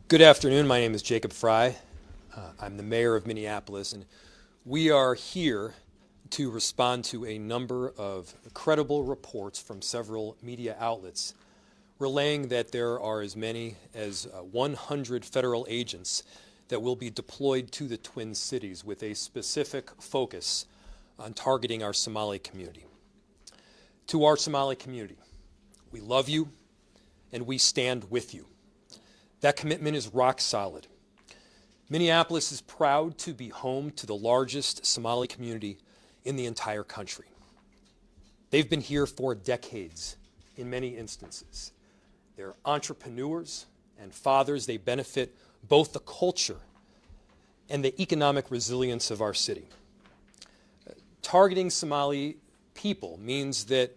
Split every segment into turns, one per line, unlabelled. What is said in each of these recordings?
Good afternoon. My name is Jocob Frey. I'm the mayor of Minneapolis, and we are here to respond to a number of credible reports from several media outlets relaying that there are as many as 100 federal agents that will be deployed to the Twin Cities with a specific focus on targeting our Somali community. To our Somali community, we love you and we stand with you. That commitment is rock solid. Minneapolis is proud to be home to the largest Somali community in the entire country. They've been here for decades in many instances. They're entrepreneurs and fathers. They benefit both the culture and the economic resilience of our city. Targeting Somali people means that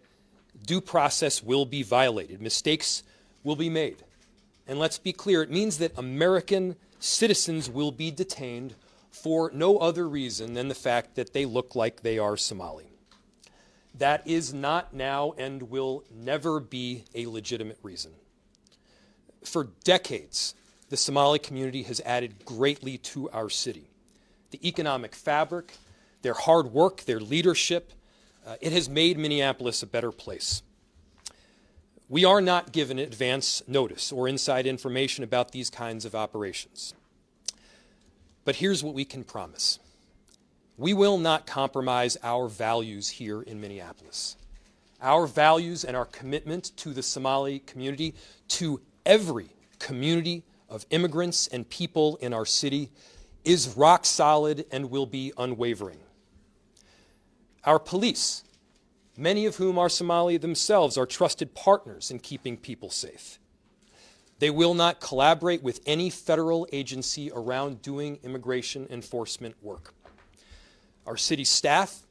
due process will be violated. Mistakes will be made. And let's be clear, it means that American citizens will be detained for no other reason than the fact that they look like they are Somali. That is not now and will never be a legitimate reason. For decades, the Somali community has added greatly to our city. The economic fabric, their hard work, their leadership, it has made Minneapolis a better place. We are not given advance notice or inside information about these kinds of operations. But here's what we can promise. We will not compromise our values here in Minneapolis. Our values and our commitment to the Somali community, to every community of immigrants and people in our city, is rock solid and will be unwavering. Our police, many of whom are Somali themselves, are trusted partners in keeping people safe. They will not collaborate with any federal agency around doing immigration enforcement work. Our city staff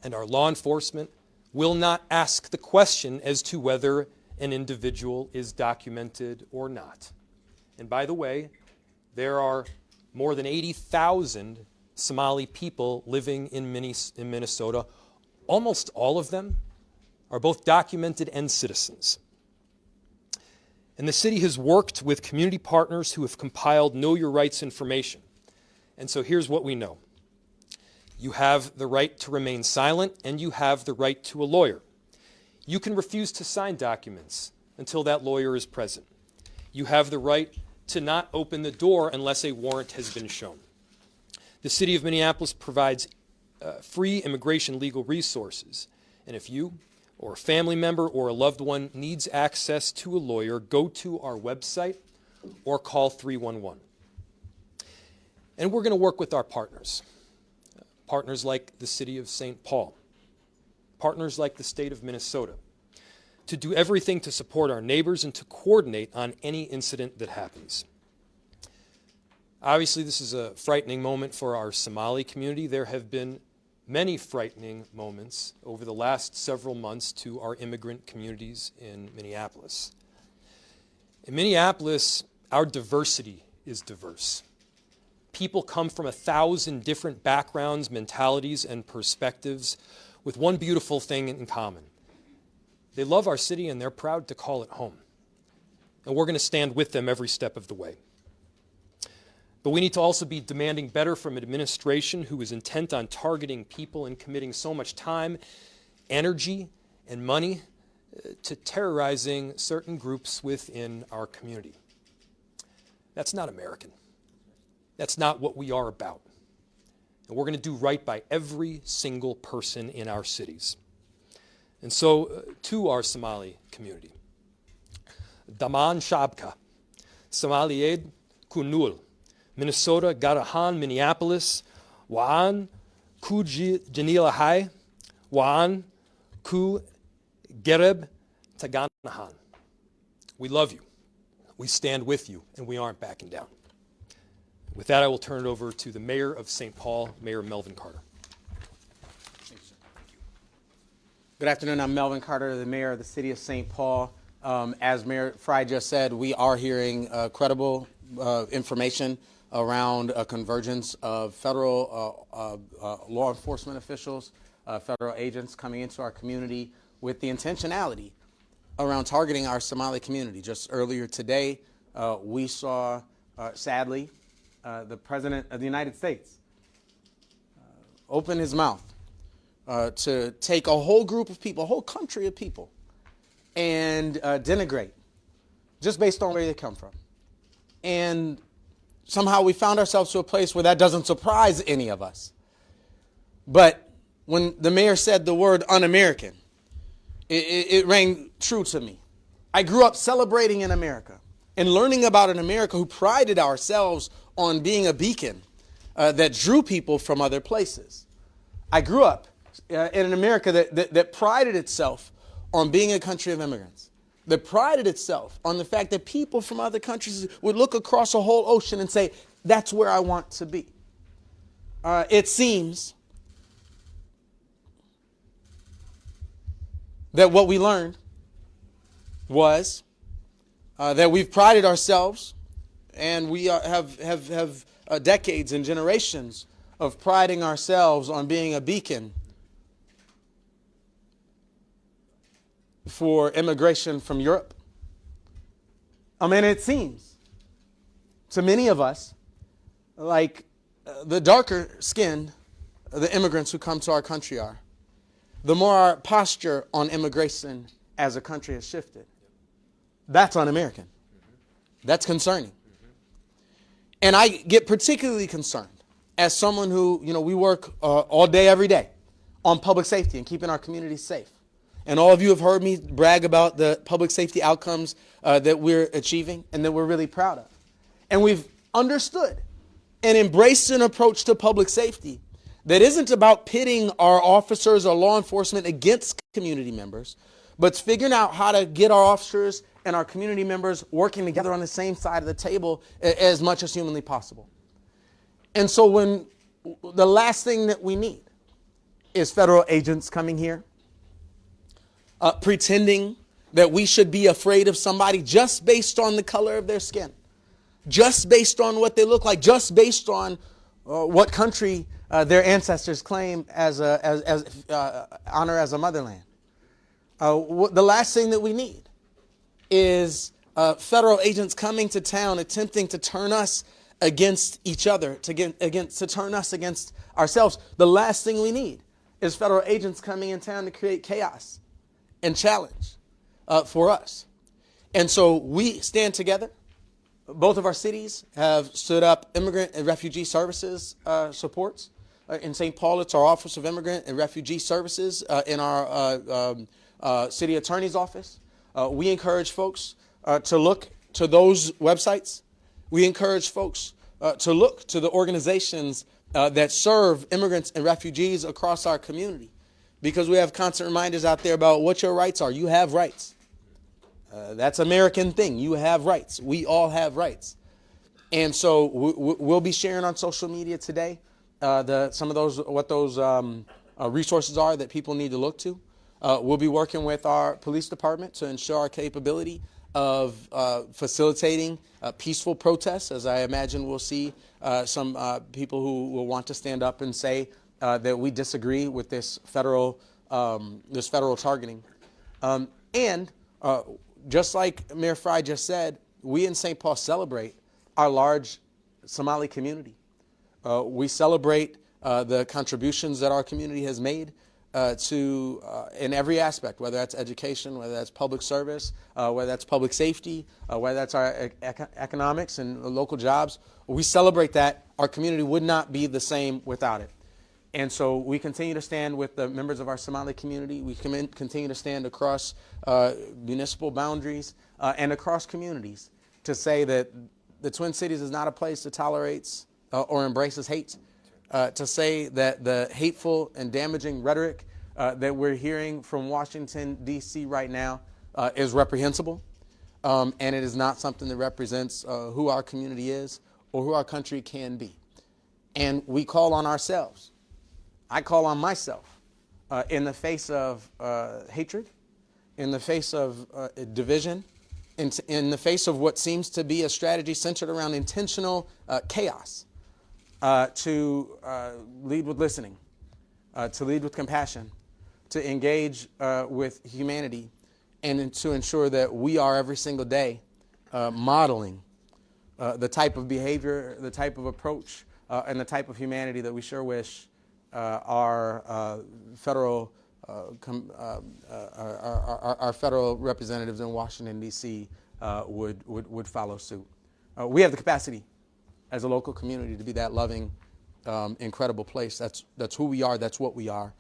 and our law enforcement will not ask the question as to whether an individual is documented or not. And by the way, there are more than 80,000 Somali people living in Minnesota. Almost all of them are both documented and citizens. And the city has worked with community partners who have compiled Know Your Rights information. And so here's what we know. You have the right to remain silent, and you have the right to a lawyer. You can refuse to sign documents until that lawyer is present. You have the right to not open the door unless a warrant has been shown. The city of Minneapolis provides free immigration legal resources. And if you or a family member or a loved one needs access to a lawyer, go to our website or call 311. And we're going to work with our partners. Partners like the city of St. Paul. Partners like the state of Minnesota. To do everything to support our neighbors and to coordinate on any incident that happens. Obviously, this is a frightening moment for our Somali community. There have been many frightening moments over the last several months to our immigrant communities in Minneapolis. In Minneapolis, our diversity is diverse. People come from 1,000 different backgrounds, mentalities, and perspectives with one beautiful thing in common. They love our city and they're proud to call it home. And we're going to stand with them every step of the way. But we need to also be demanding better from an administration who is intent on targeting people and committing so much time, energy, and money to terrorizing certain groups within our community. That's not American. That's not what we are about. And we're going to do right by every single person in our cities. And so, to our Somali community, Daman Shabka, Somaliyed Kunul, Minnesota, Garahan, Minneapolis, Waan, Ku Janilahai, Waan, Ku Gereb, Taganahan. We love you, we stand with you, and we aren't backing down. With that, I will turn it over to the mayor of St. Paul, Mayor Melvin Carter.
Good afternoon, I'm Melvin Carter, the mayor of the city of St. Paul. As Mayor Frey just said, we are hearing credible information around a convergence of federal law enforcement officials, federal agents coming into our community with the intentionality around targeting our Somali community. Just earlier today, we saw sadly, the President of the United States opened his mouth to take a whole group of people, a whole country of people, and denigrate just based on where they come from. And somehow we found ourselves to a place where that doesn't surprise any of us. But when the mayor said the word un-American, it rang true to me. I grew up celebrating in America and learning about an America who prided ourselves on being a beacon that drew people from other places. I grew up in an America that prided itself on being a country of immigrants, that prided itself on the fact that people from other countries would look across a whole ocean and say, that's where I want to be. It seems that what we learned was that we've prided ourselves, and we have decades and generations of priding ourselves on being a beacon for immigration from Europe. I mean, it seems to many of us like the darker skinned the immigrants who come to our country are, the more our posture on immigration as a country has shifted. That's un-American. That's concerning. And I get particularly concerned as someone who, we work all day, every day on public safety and keeping our communities safe. And all of you have heard me brag about the public safety outcomes that we're achieving and that we're really proud of. And we've understood and embraced an approach to public safety that isn't about pitting our officers or law enforcement against community members, but it's figuring out how to get our officers and our community members working together on the same side of the table as much as humanly possible. And so when the last thing that we need is federal agents coming here, pretending that we should be afraid of somebody just based on the color of their skin, just based on what they look like, just based on what country their ancestors claim as honor as a motherland. The last thing that we need is federal agents coming to town attempting to turn us against each other, to turn us against ourselves. The last thing we need is federal agents coming in town to create chaos and challenge for us. And so we stand together. Both of our cities have stood up immigrant and refugee services supports. In St. Paul, it's our Office of Immigrant and Refugee Services. In our city attorney's office, we encourage folks to look to those websites. We encourage folks to look to the organizations that serve immigrants and refugees across our community, because we have constant reminders out there about what your rights are. You have rights. That's an American thing. You have rights. We all have rights. And so we'll be sharing on social media today some of those resources are that people need to look to. We'll be working with our police department to ensure our capability of facilitating peaceful protests, as I imagine we'll see some people who will want to stand up and say that we disagree with this federal targeting. And just like Mayor Frey just said, we in St. Paul celebrate our large Somali community. We celebrate the contributions that our community has made in every aspect, whether that's education, whether that's public service, whether that's public safety, whether that's our economics and local jobs. We celebrate that. Our community would not be the same without it. And so we continue to stand with the members of our Somali community. We continue to stand across municipal boundaries and across communities to say that the Twin Cities is not a place that tolerates or embraces hate, to say that the hateful and damaging rhetoric that we're hearing from Washington, D.C. right now is reprehensible, and it is not something that represents who our community is or who our country can be. And we call on ourselves. I call on myself in the face of hatred, in the face of division, in the face of what seems to be a strategy centered around intentional chaos, to lead with listening, to lead with compassion, to engage with humanity, and to ensure that we are every single day modeling the type of behavior, the type of approach, and the type of humanity that we sure wish our federal representatives in Washington, D.C. Would follow suit. We have the capacity as a local community to be that loving, incredible place. That's who we are. That's what we are.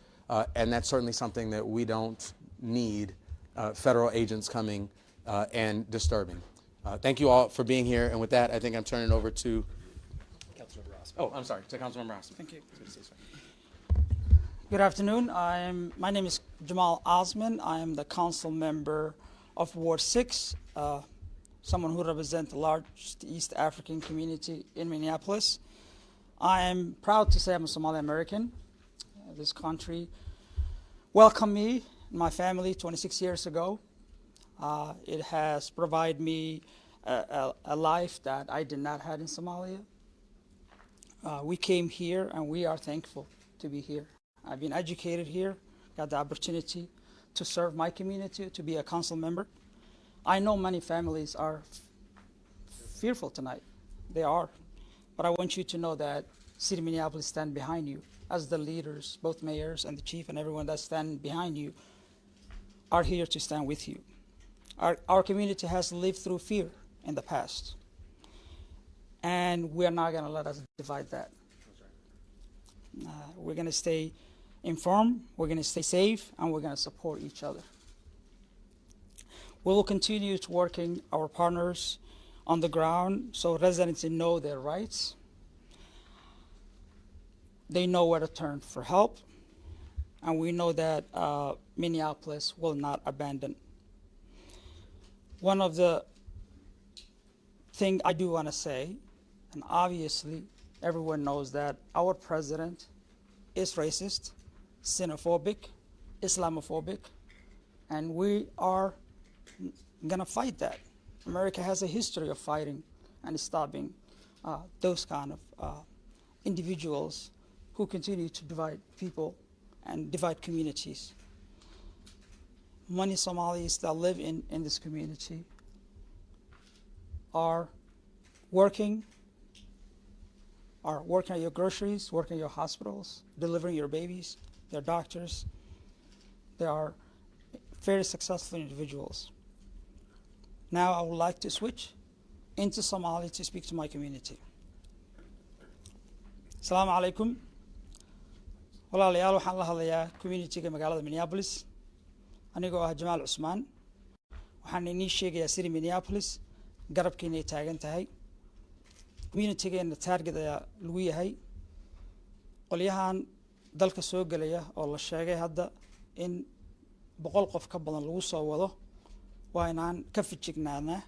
And that's certainly something that we don't need federal agents coming and disturbing. Thank you all for being here. And with that, I think I'm turning it over to
Councilmember Ross.
Oh, I'm sorry, to Councilmember Ross.
Thank you. Good afternoon. My name is Jamal Osman. I am the council member of Ward 6, someone who represents the largest East African community in Minneapolis. I am proud to say I'm a Somali American. This country welcomed me and my family 26 years ago. It has provided me a life that I did not have in Somalia. We came here and we are thankful to be here. I've been educated here, got the opportunity to serve my community, to be a council member. I know many families are fearful tonight. They are. But I want you to know that City of Minneapolis stand behind you as the leaders, both mayors and the chief and everyone that stand behind you are here to stand with you. Our community has lived through fear in the past. And we're not going to let us divide that. We're going to stay informed, we're going to stay safe, and we're going to support each other. We will continue to working our partners on the ground so residents know their rights. They know where to turn for help, and we know that Minneapolis will not abandon. One of the things I do want to say, and obviously everyone knows that our president is racist, xenophobic, Islamophobic, and we are going to fight that. America has a history of fighting and stopping those kind of individuals who continue to divide people and divide communities. Many Somalis that live in this community are working at your groceries, working at your hospitals, delivering your babies. They're doctors. They are very successful individuals. Now I would like to switch into Somali to speak to my community. Assalamu alaikum. Walaalayaal waxaan la hadlayaa community-ga magaalada Minneapolis. Anigoo ah Jamal Usman. Waxaan inii sheegayaa City Minneapolis garabkiina ay taagan tahay. Community-geena target ayaa lagu yahay. Qolyahan dalka soo galaya oo la sheegay hadda in 100 qof ka badan lagu soo wado waa inaan ka fijignaanaa,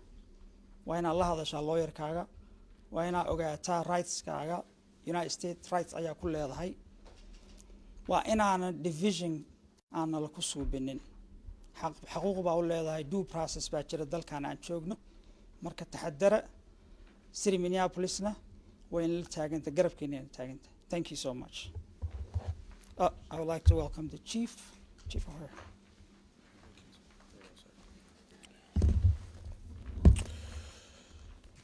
waa inaan la hadashaa lawyer-kaaga, waa inaan ogaataa rights-kaaga, United States rights ayaa ku leedahay, waa inaanan division aanan la ku suubinin. Xaquuq baa u leedahay, due process baa jira dalkan aan joogno, marka taxadara. City Minneapolisna waa in la taaganta, garabkeena la taaganta. Thank you so much. I would like to welcome the Chief O'Hare.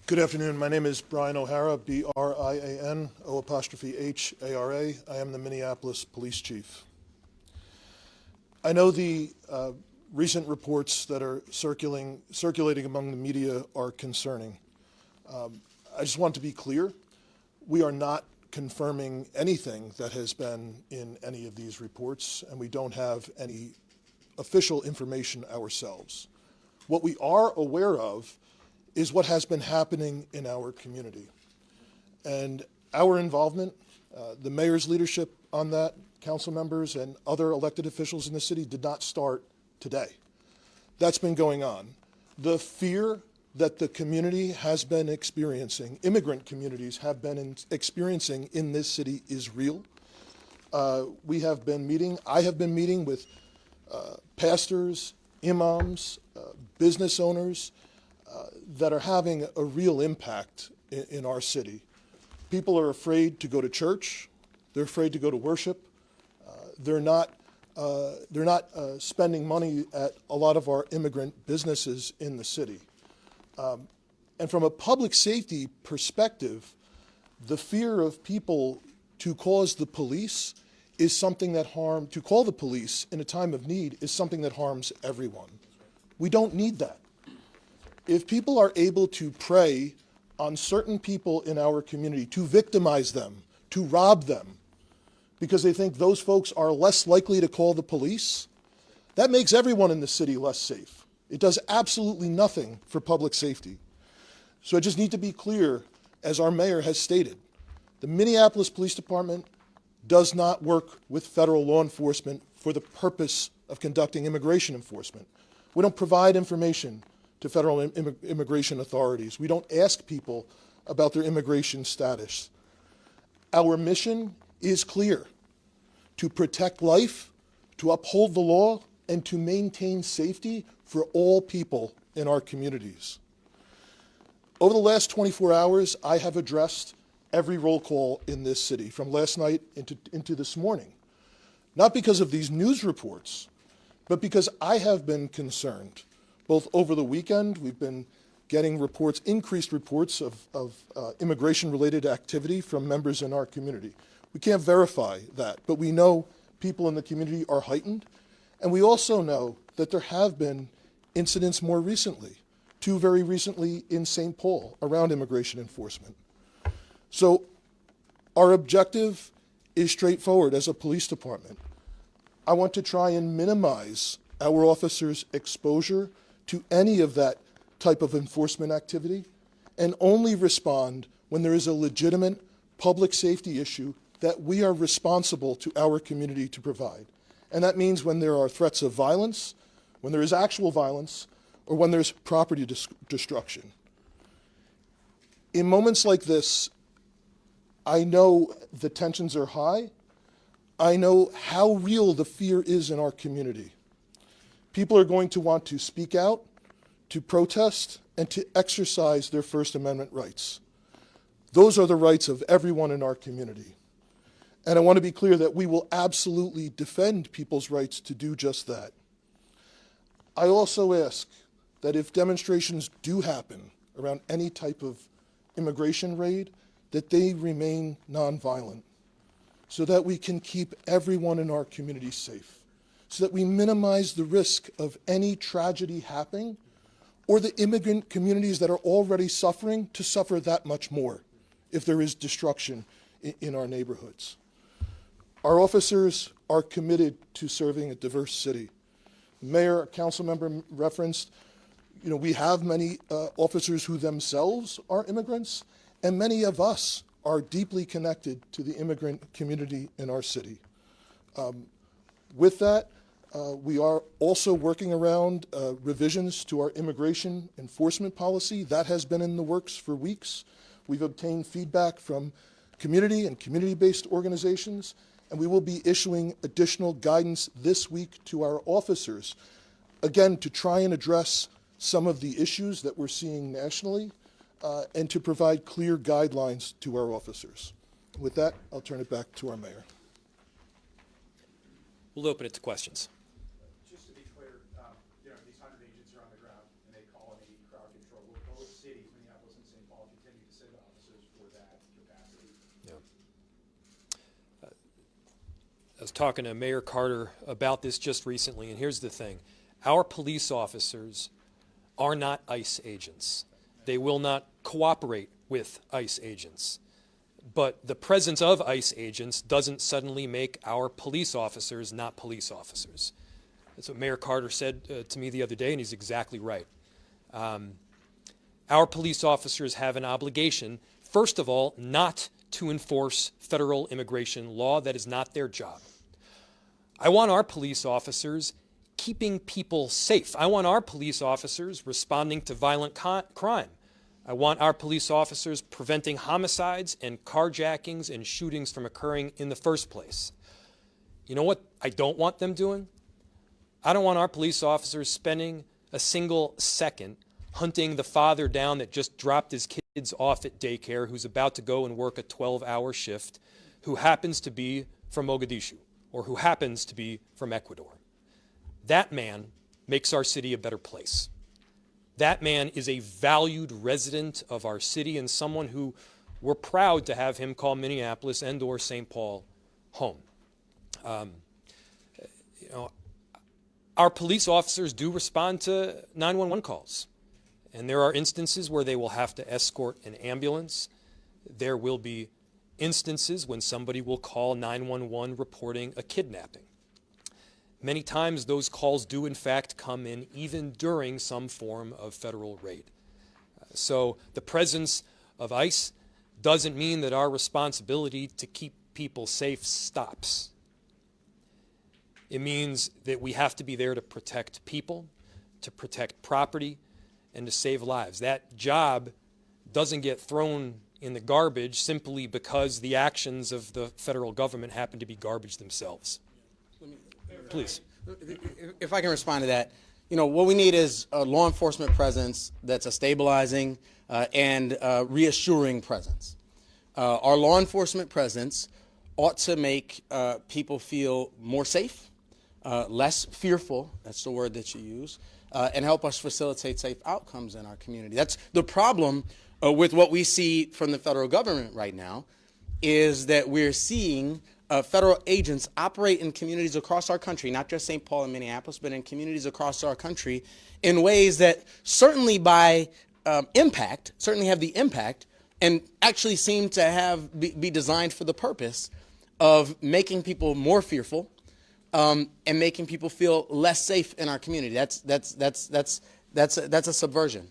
Good afternoon. My name is Brian O'Hara, B-R-I-A-N, O''H-A-R-A. I am the Minneapolis Police Chief. I know the recent reports that are circulating among the media are concerning. I just want to be clear. We are not confirming anything that has been in any of these reports, and we don't have any official information ourselves. What we are aware of is what has been happening in our community. And our involvement, the mayor's leadership on that, council members and other elected officials in the city did not start today. That's been going on. The fear that the community has been experiencing, immigrant communities have been experiencing in this city is real. We have been meeting, I have been meeting with pastors, imams, business owners that are having a real impact in our city. People are afraid to go to church. They're afraid to go to worship. They're not spending money at a lot of our immigrant businesses in the city. And from a public safety perspective, the fear of people to cause the police is something that to call the police in a time of need is something that harms everyone. We don't need that. If people are able to prey on certain people in our community, to victimize them, to rob them, because they think those folks are less likely to call the police, that makes everyone in the city less safe. It does absolutely nothing for public safety. So I just need to be clear, as our mayor has stated, the Minneapolis Police Department does not work with federal law enforcement for the purpose of conducting immigration enforcement. We don't provide information to federal immigration authorities. We don't ask people about their immigration status. Our mission is clear: to protect life, to uphold the law, and to maintain safety for all people in our communities. Over the last 24 hours, I have addressed every roll call in this city, from last night into this morning. Not because of these news reports, but because I have been concerned. Both over the weekend, we've been getting reports, increased reports of immigration-related activity from members in our community. We can't verify that, but we know people in the community are heightened. And we also know that there have been incidents more recently, two very recently in St. Paul, around immigration enforcement. So our objective is straightforward as a police department. I want to try and minimize our officers' exposure to any of that type of enforcement activity and only respond when there is a legitimate public safety issue that we are responsible to our community to provide. And that means when there are threats of violence, when there is actual violence, or when there's property destruction. In moments like this, I know the tensions are high. I know how real the fear is in our community. People are going to want to speak out, to protest, and to exercise their First Amendment rights. Those are the rights of everyone in our community. And I want to be clear that we will absolutely defend people's rights to do just that. I also ask that if demonstrations do happen around any type of immigration raid, that they remain nonviolent, so that we can keep everyone in our community safe, so that we minimize the risk of any tragedy happening, or the immigrant communities that are already suffering to suffer that much more if there is destruction in our neighborhoods. Our officers are committed to serving a diverse city. Mayor, a council member referenced, we have many officers who themselves are immigrants, and many of us are deeply connected to the immigrant community in our city. With that, we are also working around revisions to our immigration enforcement policy. That has been in the works for weeks. We've obtained feedback from community and community-based organizations, and we will be issuing additional guidance this week to our officers, again, to try and address some of the issues that we're seeing nationally, and to provide clear guidelines to our officers. With that, I'll turn it back to our mayor.
We'll open it to questions.
Just to be clear, these 100 agents are on the ground and they call and they need crowd control. Will both cities, Minneapolis and St. Paul, continue to send officers for that capacity?
Yeah. I was talking to Mayor Carter about this just recently, and here's the thing. Our police officers are not ICE agents. They will not cooperate with ICE agents. But the presence of ICE agents doesn't suddenly make our police officers not police officers. That's what Mayor Carter said to me the other day, and he's exactly right. Our police officers have an obligation, first of all, not to enforce federal immigration law. That is not their job. I want our police officers keeping people safe. I want our police officers responding to violent crime. I want our police officers preventing homicides and carjackings and shootings from occurring in the first place. You know what I don't want them doing? I don't want our police officers spending a single second hunting the father down that just dropped his kids off at daycare, who's about to go and work a 12-hour shift, who happens to be from Mogadishu or who happens to be from Ecuador. That man makes our city a better place. That man is a valued resident of our city and someone who we're proud to have him call Minneapolis and or St. Paul home. Our police officers do respond to 911 calls. And there are instances where they will have to escort an ambulance. There will be instances when somebody will call 911 reporting a kidnapping. Many times those calls do in fact come in even during some form of federal raid. So the presence of ICE doesn't mean that our responsibility to keep people safe stops. It means that we have to be there to protect people, to protect property, and to save lives. That job doesn't get thrown in the garbage simply because the actions of the federal government happen to be garbage themselves. Please.
If I can respond to that, what we need is a law enforcement presence that's a stabilizing and reassuring presence. Our law enforcement presence ought to make people feel more safe, less fearful, that's the word that you use, and help us facilitate safe outcomes in our community. That's the problem with what we see from the federal government right now, is that we're seeing federal agents operate in communities across our country, not just St. Paul and Minneapolis, but in communities across our country in ways that certainly by impact, certainly have the impact and actually seem to be designed for the purpose of making people more fearful, and making people feel less safe in our community. That's a subversion.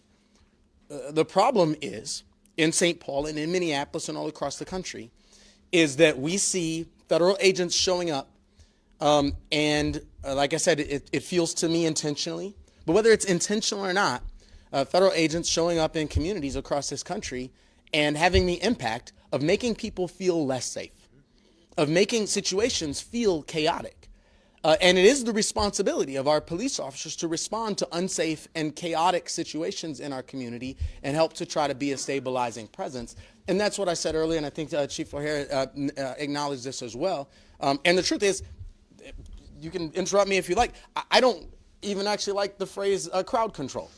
The problem is, in St. Paul and in Minneapolis and all across the country, is that we see federal agents showing up, and like I said, it feels to me intentionally, but whether it's intentional or not, federal agents showing up in communities across this country and having the impact of making people feel less safe, of making situations feel chaotic. And it is the responsibility of our police officers to respond to unsafe and chaotic situations in our community and help to try to be a stabilizing presence. And that's what I said earlier, and I think Chief O'Hara acknowledged this as well. And the truth is, you can interrupt me if you like, I don't even actually like the phrase crowd control,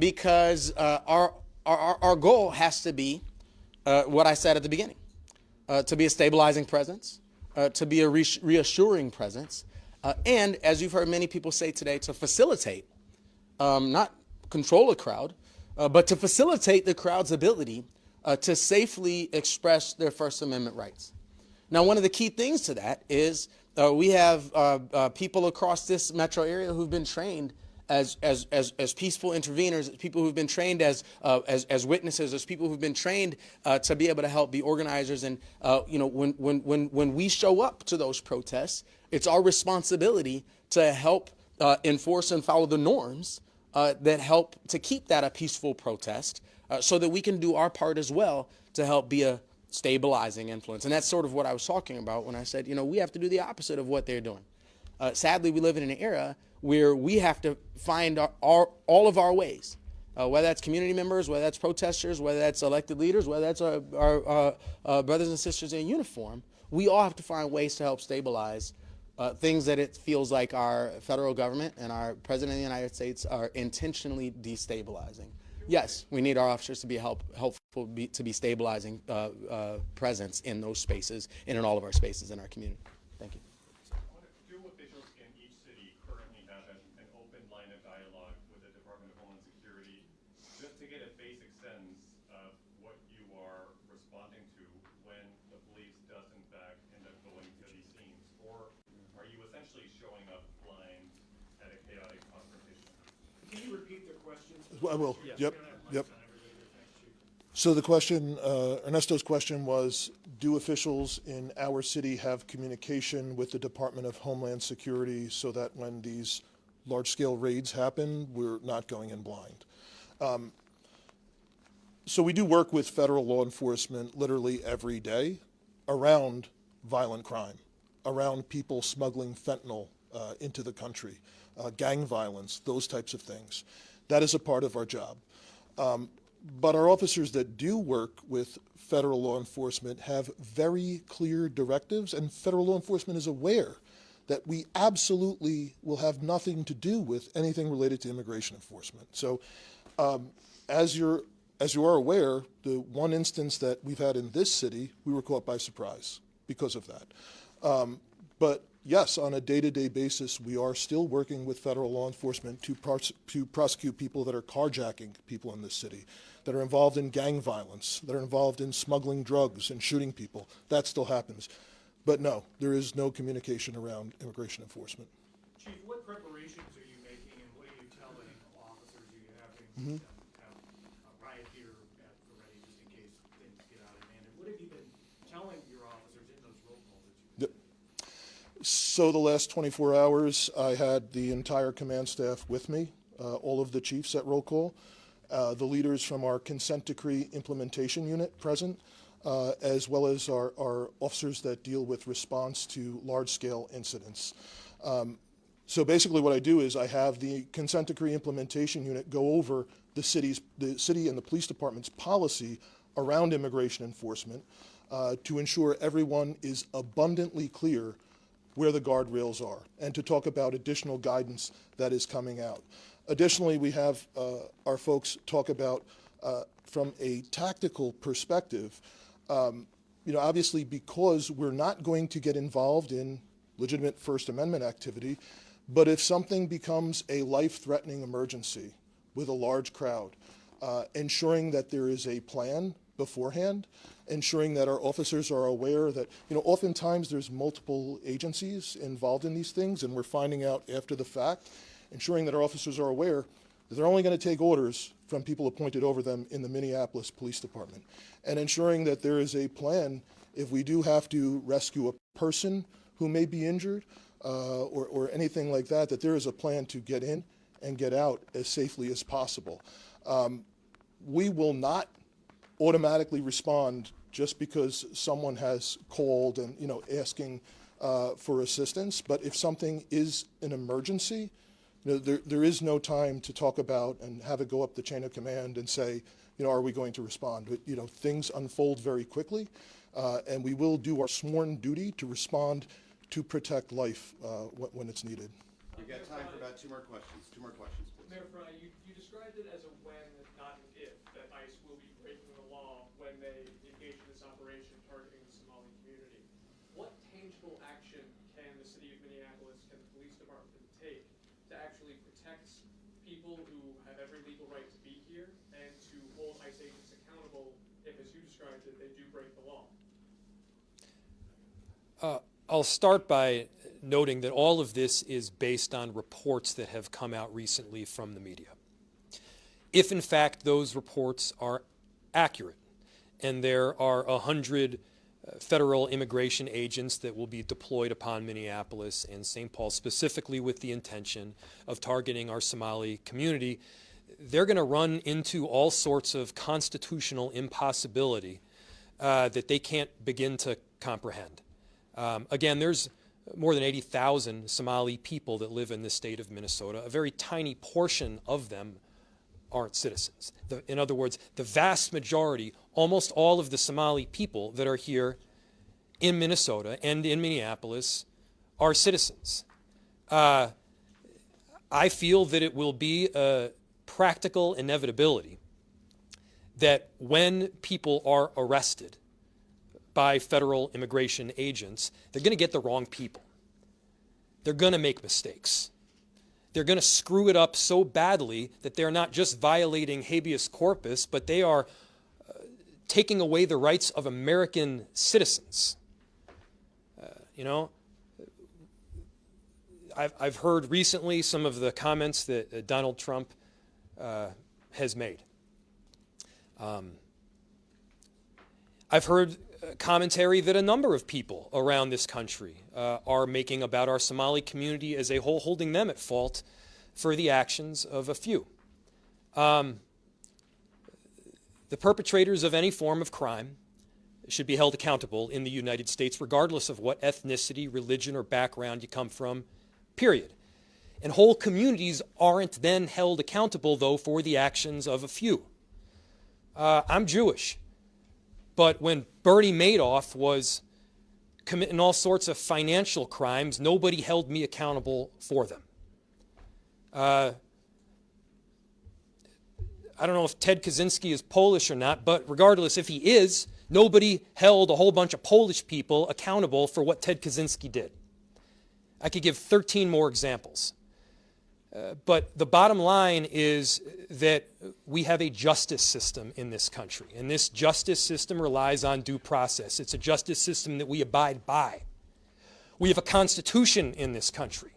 because our goal has to be what I said at the beginning, to be a stabilizing presence, to be a reassuring presence, and as you've heard many people say today, to facilitate, not control a crowd, but to facilitate the crowd's ability to safely express their First Amendment rights. Now, one of the key things to that is we have people across this metro area who've been trained as peaceful interveners, people who've been trained as witnesses, as people who've been trained to be able to help be organizers. And when we show up to those protests, it's our responsibility to help enforce and follow the norms that help to keep that a peaceful protest, so that we can do our part as well to help be a stabilizing influence. And that's sort of what I was talking about when I said, we have to do the opposite of what they're doing. Sadly, we live in an era where we have to find all of our ways, whether that's community members, whether that's protesters, whether that's elected leaders, whether that's our brothers and sisters in uniform. We all have to find ways to help stabilize things that it feels like our federal government and our President of the United States are intentionally destabilizing. Yes, we need our officers to be helpful to be stabilizing presence in those spaces and in all of our spaces in our community. Thank you.
Do officials in each city currently have an open line of dialogue with the Department of Homeland Security just to get a basic sense of what you are responding to when the police does in fact end up going to these scenes? Or are you essentially showing up blind at a chaotic confrontation?
Can you repeat the question?
I will.
Yeah.
Yep. So the question, Ernesto's question was, do officials in our city have communication with the Department of Homeland Security so that when these large-scale raids happen, we're not going in blind? So we do work with federal law enforcement literally every day around violent crime, around people smuggling fentanyl into the country, gang violence, those types of things. That is a part of our job. But our officers that do work with federal law enforcement have very clear directives, and federal law enforcement is aware that we absolutely will have nothing to do with anything related to immigration enforcement. So as you are aware, the one instance that we've had in this city, we were caught by surprise because of that. But yes, on a day-to-day basis, we are still working with federal law enforcement to prosecute people that are carjacking people in this city, that are involved in gang violence, that are involved in smuggling drugs and shooting people. That still happens. But no, there is no communication around immigration enforcement.
Chief, what preparations are you making, and what are you telling officers? Are you having have a riot here at the ready just in case things get out of hand? And what have you been telling your officers in those roll calls that you've been?
So the last 24 hours, I had the entire command staff with me, all of the chiefs at roll call, the leaders from our consent decree implementation unit present, as well as our officers that deal with response to large-scale incidents. So basically what I do is I have the consent decree implementation unit go over the city and the police department's policy around immigration enforcement to ensure everyone is abundantly clear where the guardrails are, and to talk about additional guidance that is coming out. Additionally, we have our folks talk about, from a tactical perspective, obviously because we're not going to get involved in legitimate First Amendment activity, but if something becomes a life-threatening emergency with a large crowd, ensuring that there is a plan beforehand, ensuring that our officers are aware that, oftentimes there's multiple agencies involved in these things, and we're finding out after the fact, ensuring that our officers are aware that they're only going to take orders from people appointed over them in the Minneapolis Police Department, and ensuring that there is a plan if we do have to rescue a person who may be injured or anything like that, that there is a plan to get in and get out as safely as possible. We will not automatically respond just because someone has called and asking for assistance. But if something is an emergency, there is no time to talk about and have it go up the chain of command and say, are we going to respond? But, things unfold very quickly, and we will do our sworn duty to respond to protect life when it's needed.
You've got time for about two more questions. Two more questions, please.
Mayor Frey, you described it as a when, not an if, that ICE will be breaking the law when they engage in this operation targeting the Somali community. What tangible action can the city of Minneapolis, can the police department take to actually protect people who have every legal right to be here and to hold ICE agents accountable if, as you described it, they do break the law?
I'll start by noting that all of this is based on reports that have come out recently from the media. If, in fact, those reports are accurate, and there are 100 federal immigration agents that will be deployed upon Minneapolis and St. Paul specifically with the intention of targeting our Somali community, they're going to run into all sorts of constitutional impossibility that they can't begin to comprehend. Again, there's more than 80,000 Somali people that live in the state of Minnesota. A very tiny portion of them aren't citizens. In other words, the vast majority, almost all of the Somali people that are here in Minnesota and in Minneapolis are citizens. I feel that it will be a practical inevitability that when people are arrested by federal immigration agents, they're going to get the wrong people. They're going to make mistakes. They're going to screw it up so badly that they're not just violating habeas corpus, but they are taking away the rights of American citizens. I've heard recently some of the comments that Donald Trump has made. I've heard commentary that a number of people around this country are making about our Somali community as a whole, holding them at fault for the actions of a few. The perpetrators of any form of crime should be held accountable in the United States, regardless of what ethnicity, religion, or background you come from, period. And whole communities aren't then held accountable, though, for the actions of a few. I'm Jewish. But when Bernie Madoff was committing all sorts of financial crimes. Nobody held me accountable for them. I don't know if Ted Kaczynski is Polish or not, but regardless, if he is, nobody held a whole bunch of Polish people accountable for what Ted Kaczynski did. I could give 13 more examples. But the bottom line is that we have a justice system in this country, and this justice system relies on due process. It's a justice system that we abide by. We have a constitution in this country.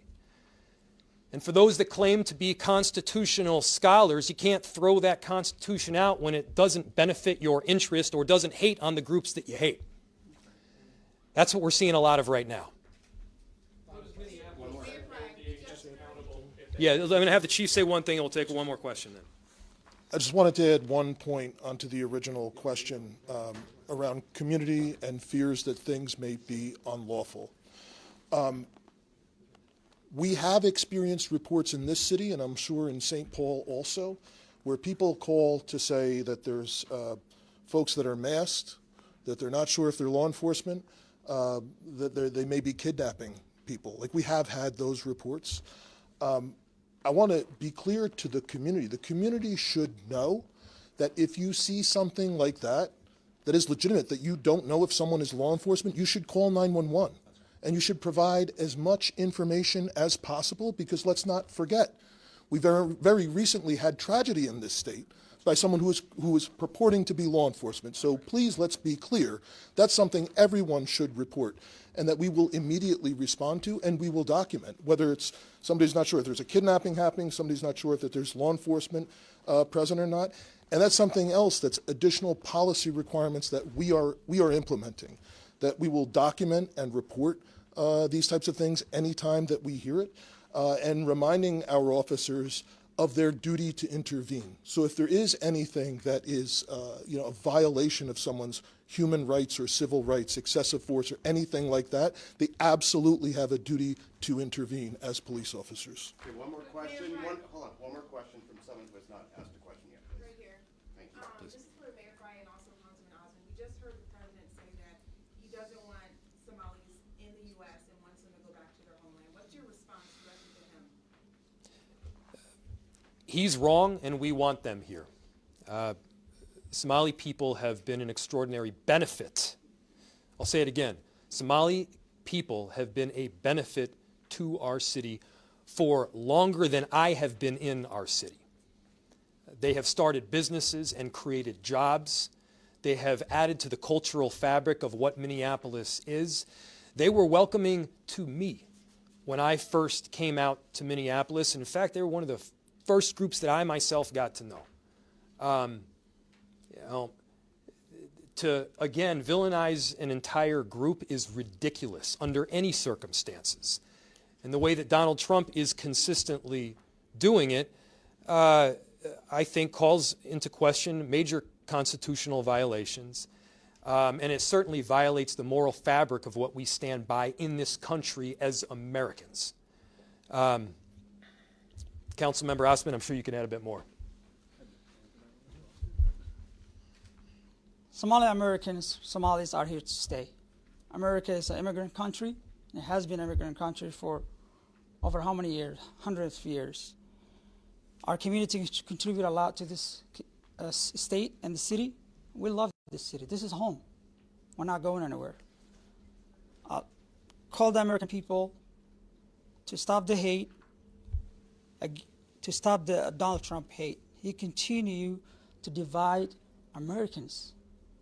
And for those that claim to be constitutional scholars, you can't throw that constitution out when it doesn't benefit your interest or doesn't hate on the groups that you hate. That's what we're seeing a lot of right now. Yeah, I'm going to have the chief say one thing, and we'll take one more question then.
I just wanted to add one point onto the original question around community and fears that things may be unlawful. We have experienced reports in this city, and I'm sure in St. Paul also, where people call to say that there's folks that are masked, that they're not sure if they're law enforcement, that they may be kidnapping people. Like, we have had those reports. I want to be clear to the community. The community should know that if you see something like that, that is legitimate, that you don't know if someone is law enforcement, you should call 911. And you should provide as much information as possible, because let's not forget, we very recently had tragedy in this state by someone who was purporting to be law enforcement. So please, let's be clear. That's something everyone should report, and that we will immediately respond to, and we will document, whether it's somebody's not sure if there's a kidnapping happening, somebody's not sure if there's law enforcement present or not. And that's something else that's additional policy requirements that we are implementing, that we will document and report these types of things anytime that we hear it, and reminding our officers of their duty to intervene. So if there is anything that is a violation of someone's human rights or civil rights, excessive force or anything like that, they absolutely have a duty to intervene as police officers.
Okay, one more question. One more question from someone who has not asked a question yet, please.
Right here.
Thank you.
This is for Mayor Frey and also Councilman Osmond. We just heard the president say that he doesn't want Somalis in the U.S. and wants them to go back to their homeland. What's your response directly to him?
He's wrong, and we want them here. Somali people have been an extraordinary benefit. I'll say it again. Somali people have been a benefit to our city for longer than I have been in our city. They have started businesses and created jobs. They have added to the cultural fabric of what Minneapolis is. They were welcoming to me when I first came out to Minneapolis. In fact, they were one of the first groups that I myself got to know. To, again, villainize an entire group is ridiculous under any circumstances. And the way that Donald Trump is consistently doing it, I think, calls into question major constitutional violations. And it certainly violates the moral fabric of what we stand by in this country as Americans. Councilmember Osmond, I'm sure you can add a bit more.
Somali Americans, Somalis are here to stay. America is an immigrant country. It has been an immigrant country for over how many years? Hundreds of years. Our community contribute a lot to this state and the city. We love this city. This is home. We're not going anywhere. Call the American people to stop the hate, to stop the Donald Trump hate. He continue to divide Americans.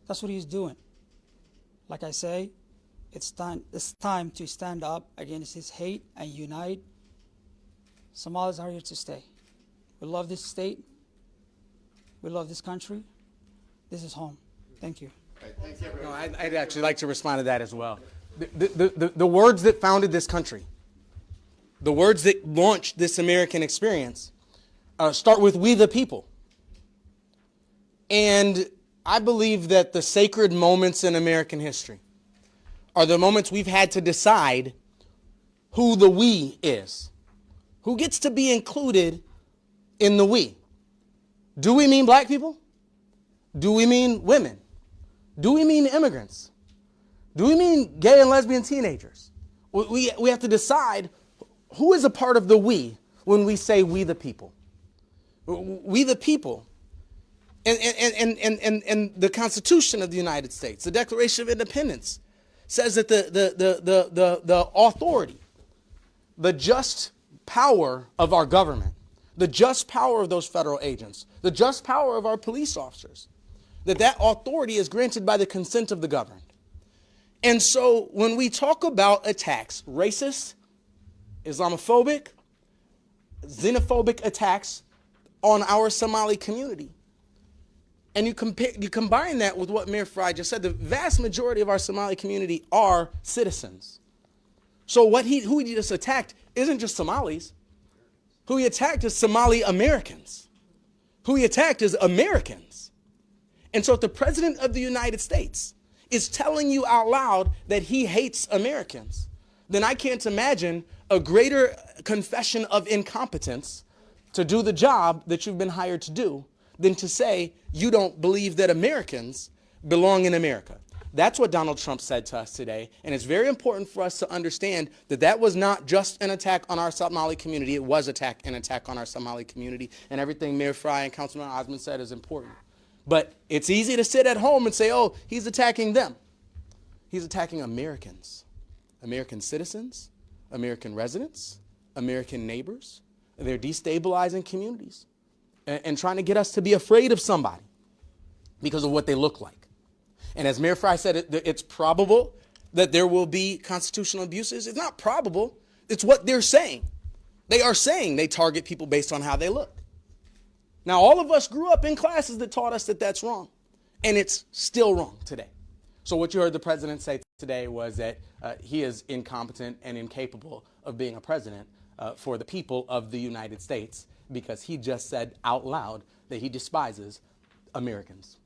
That's what he's doing. Like I say, it's time to stand up against his hate and unite. Somalis are here to stay. We love this state. We love this country. This is home. Thank you.
Okay, thank you,
No,
everyone.
I'd actually like to respond to that as well. The words that founded this country, the words that launched this American experience, start with "we the people." And I believe that the sacred moments in American history are the moments we've had to decide who the we is, who gets to be included in the we. Do we mean black people? Do we mean women? Do we mean immigrants? Do we mean gay and lesbian teenagers? We have to decide who is a part of the we when we say we the people. We the people. And the Constitution of the United States, the Declaration of Independence, says that the authority, the just power of our government, the just power of those federal agents, the just power of our police officers, that authority is granted by the consent of the governed. And so when we talk about attacks, racist, Islamophobic, xenophobic attacks on our Somali community, and you combine that with what Mayor Frey just said, the vast majority of our Somali community are citizens. So who he just attacked isn't just Somalis. Who he attacked is Somali Americans. Who he attacked is Americans. And so if the President of the United States is telling you out loud that he hates Americans, then I can't imagine a greater confession of incompetence to do the job that you've been hired to do than to say you don't believe that Americans belong in America. That's what Donald Trump said to us today, and it's very important for us to understand that that was not just an attack on our Somali community, it was an attack on our Somali community, and everything Mayor Frey and Councilman Osmond said is important. But it's easy to sit at home and say, oh, he's attacking them. He's attacking Americans, American citizens, American residents, American neighbors. They're destabilizing communities and trying to get us to be afraid of somebody because of what they look like. And as Mayor Frey said, it's probable that there will be constitutional abuses. It's not probable. It's what they're saying. They are saying they target people based on how they look. Now, all of us grew up in classes that taught us that that's wrong, and it's still wrong today. So what you heard the president say today was that he is incompetent and incapable of being a president for the people of the United States because he just said out loud that he despises Americans.